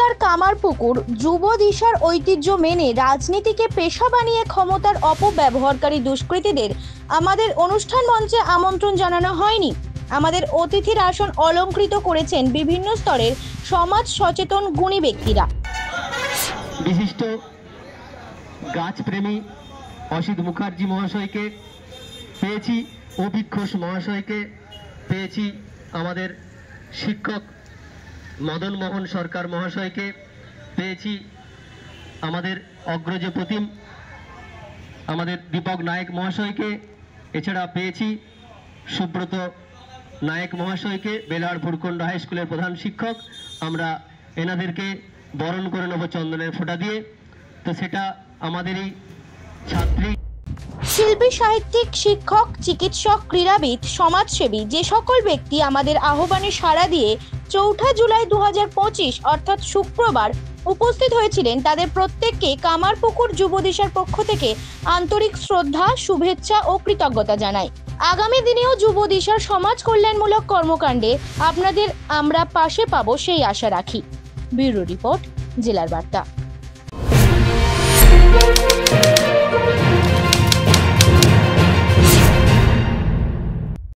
জেলার কামারপুকুর যুব দিশার ঐতিহ্য মেনে রাজনীতিকে পেশা বানিয়ে ক্ষমতার অপব্যবহারকারী দুষ্কৃতীদের আমাদের অনুষ্ঠান মঞ্চে আমন্ত্রণ জানানো হয়নি। আমাদের অতিথির আসন অলংকৃত করেছেন বিভিন্ন স্তরের সমাজ সচেতন গুণী ব্যক্তিরা। বিশিষ্ট গাছপ্রেমী অসিত মুখার্জি মহাশয়কে পেয়েছি, অভিক ঘোষ মহাশয়কে পেয়েছি, আমাদের শিক্ষক মদন মোহন সরকার মহাশয়কে পেয়েছি, আমাদের অগ্রজ প্রতিম আমাদের দীপক নায়ক মহাশয়কে, এছাড়া পেয়েছি সুব্রত নায়ক মহাশয়কে, বেলার ভুরকুণ্ড হাই স্কুলের প্রধান শিক্ষক। আমরা এনাদেরকে বরণ করে নেব চন্দনের ফোঁটা দিয়ে। তো সেটা আমাদেরই ছাত্রী, শিল্পী, সাহিত্যিক, শিক্ষক, চিকিৎসক, ক্রীড়াবিদ, সমাজসেবী যে সকল ব্যক্তি আমাদের আহ্বানে সাড়া দিয়ে 4 জুলাই 2025 অর্থাৎ শুক্রবার উপস্থিত হয়েছিলেন, তাদের প্রত্যেককে কামারপুকুর যুবদিশার পক্ষ থেকে আন্তরিক শ্রদ্ধা, শুভেচ্ছা ও কৃতজ্ঞতা জানাই। আগামী দিনেও যুবদিশার সমাজ কল্যাণমূলক কর্মকাণ্ডে আপনাদের আমরা পাশে পাবো সেই আশা রাখি। ব্যুরো রিপোর্ট, জেলার বার্তা।